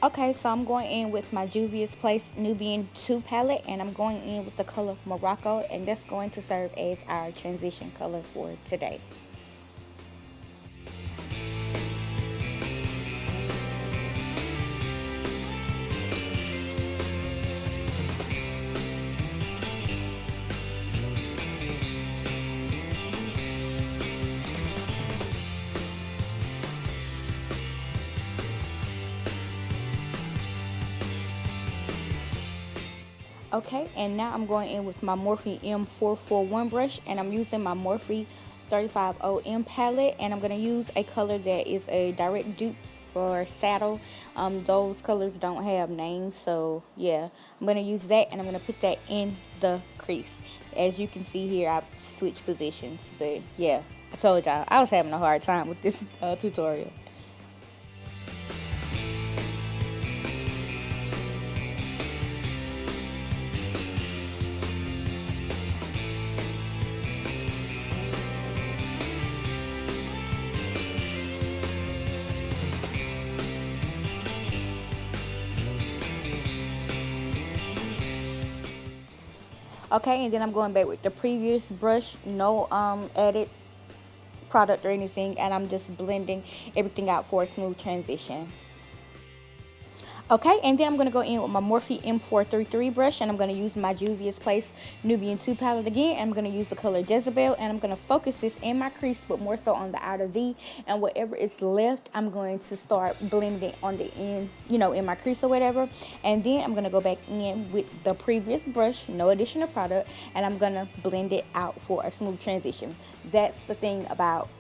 Okay, so I'm going in with my Juvia's Place Nubian 2 palette, and I'm going in with the color Morocco, and that's going to serve as our transition color for today. Okay, and now I'm going in with my Morphe M441 brush, and I'm using my Morphe 35OM palette, and I'm going to use a color that is a direct dupe for Saddle. Those colors don't have names, so yeah, I'm going to use that, and I'm going to put that in the crease. As you can see here, I've switched positions, but yeah, I told y'all I was having a hard time with this tutorial. Okay, and then I'm going back with the previous brush, no added product or anything, and I'm just blending everything out for a smooth transition. Okay, and then I'm going to go in with my Morphe M433 brush, and I'm going to use my Juvia's Place Nubian 2 palette again, and I'm going to use the color Jezebel, and I'm going to focus this in my crease, but more so on the outer V, and whatever is left, I'm going to start blending on the end, in my crease or whatever, and then I'm going to go back in with the previous brush, no additional product, and I'm going to blend it out for a smooth transition. That's the thing about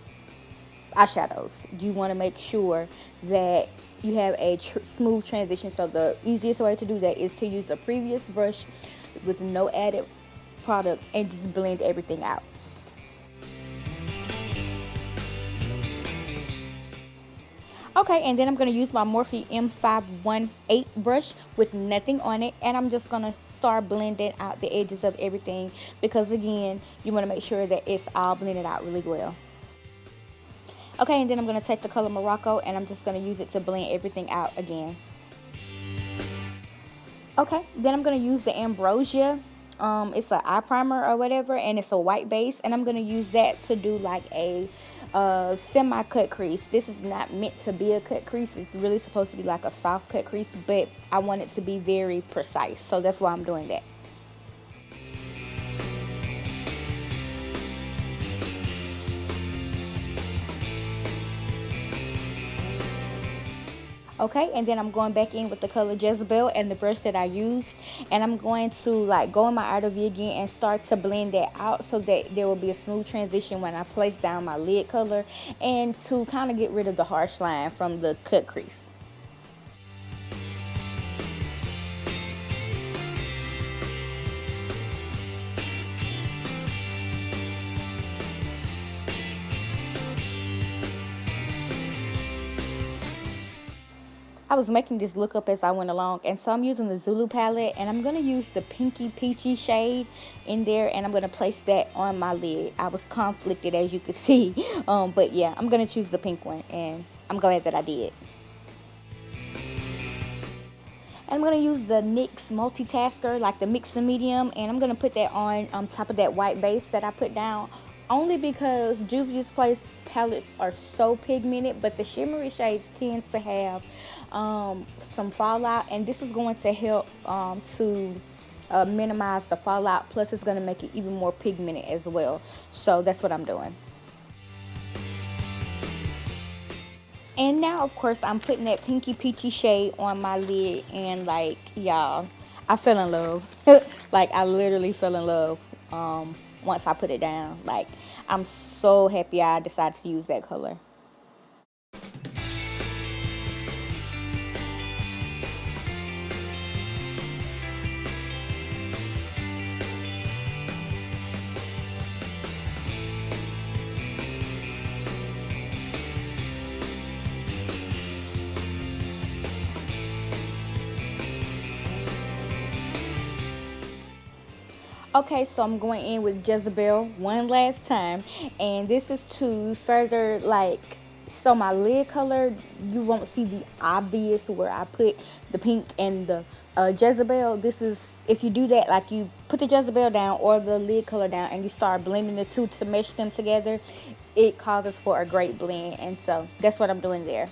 eyeshadows. You want to make sure that you have a smooth transition, so the easiest way to do that is to use the previous brush with no added product and just blend everything out. Okay, and then I'm going to use my Morphe M518 brush with nothing on it, and I'm just going to start blending out the edges of everything, because again, you want to make sure that it's all blended out really well. Okay, and then I'm going to take the color Morocco, and I'm just going to use it to blend everything out again. Okay, then I'm going to use the Ambrosia. It's an eye primer or whatever, and it's a white base, and I'm going to use that to do like a semi-cut crease. This is not meant to be a cut crease. It's really supposed to be like a soft cut crease, but I want it to be very precise, so that's why I'm doing that. Okay, and then I'm going back in with the color Jezebel and the brush that I used, and I'm going to like go in my outer V again and start to blend that out so that there will be a smooth transition when I place down my lid color, and to kind of get rid of the harsh line from the cut crease. I was making this look up as I went along, and so I'm using the Zulu palette, and I'm going to use the pinky peachy shade in there, and I'm going to place that on my lid. I was conflicted, as you can see, but yeah, I'm going to choose the pink one, and I'm glad that I did. And I'm going to use the NYX multitasker, like the mix and medium, and I'm going to put that on top of that white base that I put down, only because Juvia's Place palettes are so pigmented, but the shimmery shades tend to have some fallout, and this is going to help to minimize the fallout, plus it's going to make it even more pigmented as well. So that's what I'm doing. And now, of course, I'm putting that pinky peachy shade on my lid, and like, y'all, I fell in love. Like, I literally fell in love once I put it down. Like, I'm so happy I decided to use that color. Okay, so I'm going in with Jezebel one last time, and this is to further like So my lid color, you won't see the obvious where I put the pink and the Jezebel. This is, if you do that, like you put the Jezebel down or the lid color down and you start blending the two to mesh them together, it causes for a great blend. And so that's what I'm doing there.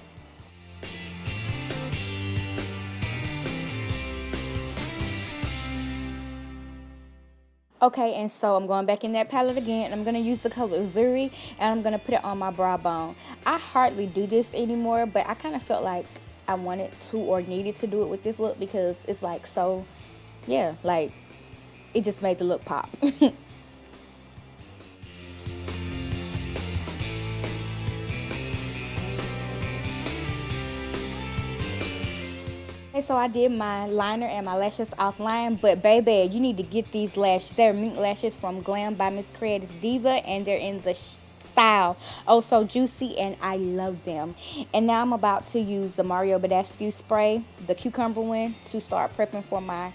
Okay, and so I'm going back in that palette again, and I'm going to use the color Zuri, and I'm going to put it on my brow bone. I hardly do this anymore, but I kind of felt like I wanted to or needed to do it with this look because it's like so, yeah, like it just made the look pop. Okay, so I did my liner and my lashes offline, but baby, you need to get these lashes. They're mink lashes from Glam by Miss Creative's Diva, and they're in the style oh so juicy, and I love them. And now I'm about to use the Mario Badescu spray, the cucumber one, to start prepping for my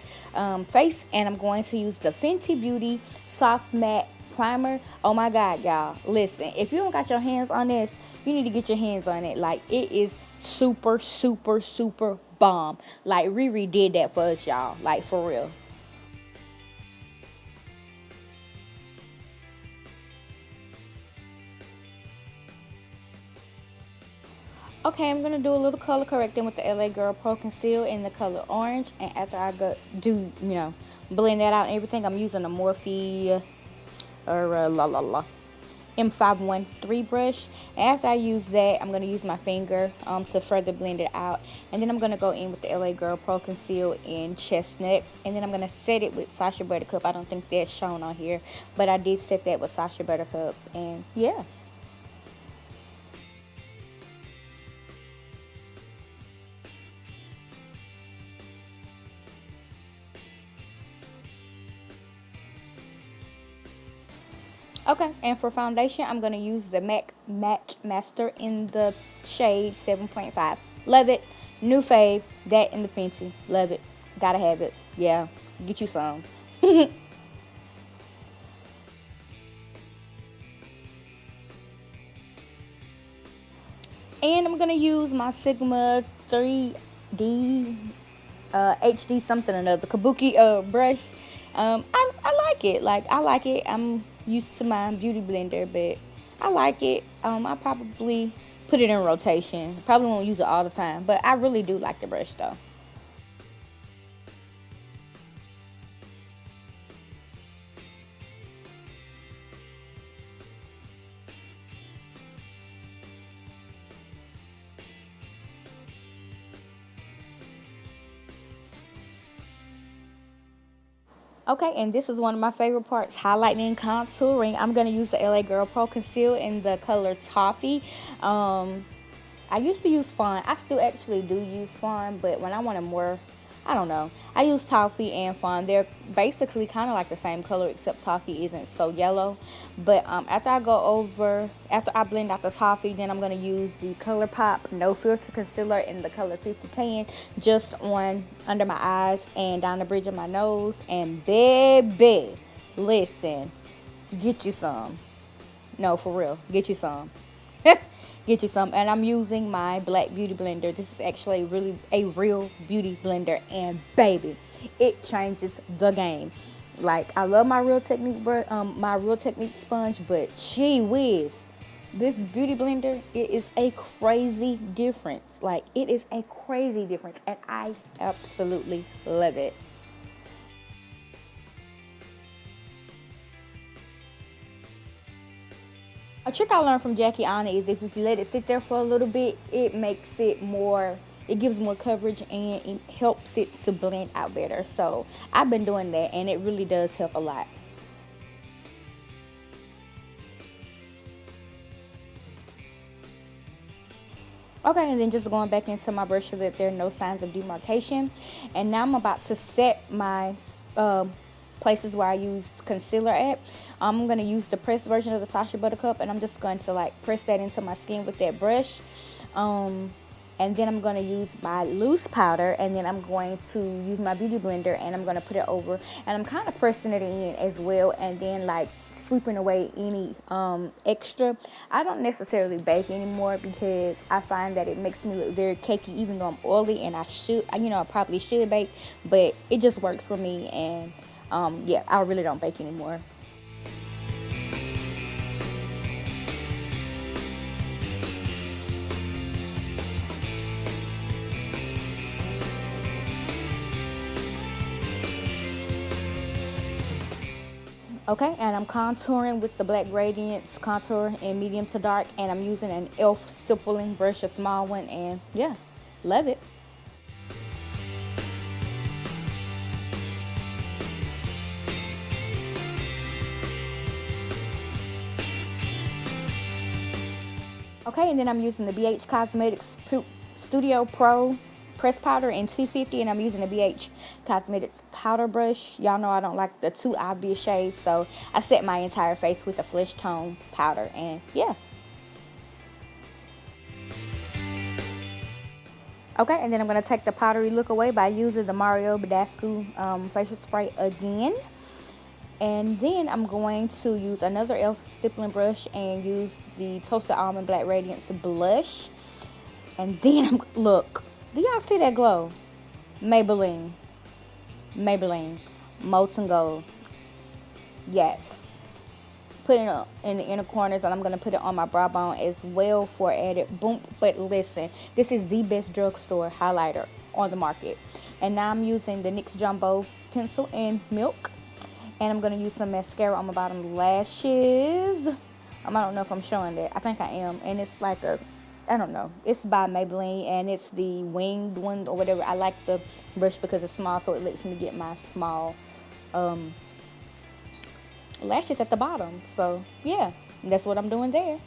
face, and I'm going to use the Fenty Beauty Soft Matte Primer. Oh my god, y'all, listen, if you don't got your hands on this, you need to get your hands on it. Like, it is super super super bomb. Like, Riri did that for us, y'all, like for real. Okay, I'm gonna do a little color correcting with the LA Girl Pro Conceal in the color orange, and after I blend that out and everything, I'm using a Morphe M513 brush. After I use that, I'm going to use my finger to further blend it out, and then I'm going to go in with the LA Girl Pro Conceal in Chestnut, and then I'm going to set it with Sacha Buttercup. I don't think that's shown on here, but I did set that with Sacha Buttercup, and yeah. Okay, and for foundation, I'm going to use the MAC Matchmaster in the shade 7.5. Love it. New fave. That in the Fenty. Love it. Gotta have it. Yeah, get you some. And I'm going to use my Sigma 3D HD something or another Kabuki brush. I like it. Like, I like it. I'm used to my beauty blender, but I like it. I probably put it in rotation. Probably won't use it all the time, but I really do like the brush though. Okay, and this is one of my favorite parts, highlighting and contouring. I'm going to use the LA Girl Pro Conceal in the color Toffee. I used to use Fawn. I still actually do use Fawn, but when I want a more, I don't know, I use Toffee and Fawn. They're basically kind of like the same color, except Toffee isn't so yellow. But after I blend out the Toffee, then I'm going to use the Colourpop No Filter Concealer in the color 5010, just on under my eyes and down the bridge of my nose. And baby, listen, get you some. No, for real, get you some. Get you some. And I'm using my black beauty blender. This is actually really a real beauty blender, and baby, it changes the game. Like, I love my Real Technique sponge, but gee whiz, this beauty blender, it is a crazy difference. Like, it is a crazy difference, and I absolutely love it. A trick I learned from Jackie Anna is if you let it sit there for a little bit, it makes it more, it gives more coverage, and it helps it to blend out better. So I've been doing that, and it really does help a lot. Okay, and then just going back into my brush so that there are no signs of demarcation. And now I'm about to set my places where I use concealer at. I'm going to use the pressed version of the Sacha Buttercup, and I'm just going to like press that into my skin with that brush. And then I'm going to use my loose powder, and then I'm going to use my beauty blender, and I'm going to put it over, and I'm kind of pressing it in as well, and then like sweeping away any extra. I don't necessarily bake anymore because I find that it makes me look very cakey, even though I'm oily and I probably should bake, but it just works for me. And yeah, I really don't bake anymore. Okay, and I'm contouring with the Black Radiance contour in medium to dark, and I'm using an e.l.f. stippling brush, a small one, and yeah, love it. Okay, and then I'm using the BH Cosmetics Studio Pro press powder in 250, and I'm using the BH Cosmetics powder brush. Y'all know I don't like the too obvious shades, so I set my entire face with a flesh tone powder, and yeah. Okay, and then I'm going to take the powdery look away by using the Mario Badescu facial spray again. And then I'm going to use another e.l.f. stippling brush and use the Toasted Almond Black Radiance blush. And then look, do y'all see that glow? Maybelline, Molten Gold. Yes. Put it in the inner corners, and I'm going to put it on my brow bone as well for added boom. But listen, this is the best drugstore highlighter on the market. And now I'm using the NYX Jumbo pencil in Milk. And I'm going to use some mascara on my bottom lashes. I don't know if I'm showing that. I think I am. And it's like I don't know. It's by Maybelline, and it's the winged one or whatever. I like the brush because it's small, so it lets me get my small lashes at the bottom. So, yeah, that's what I'm doing there.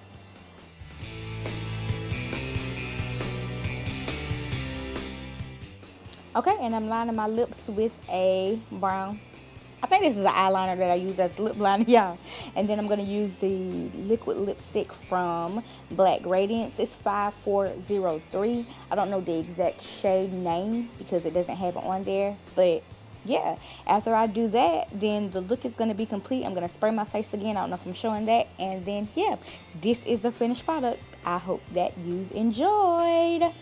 Okay, and I'm lining my lips with a brown, I think this is an eyeliner that I use as lip liner, y'all. And then I'm going to use the liquid lipstick from Black Radiance. It's 5403. I don't know the exact shade name because it doesn't have it on there. But yeah, after I do that, then the look is going to be complete. I'm going to spray my face again. I don't know if I'm showing that. And then, yeah, this is the finished product. I hope that you've enjoyed.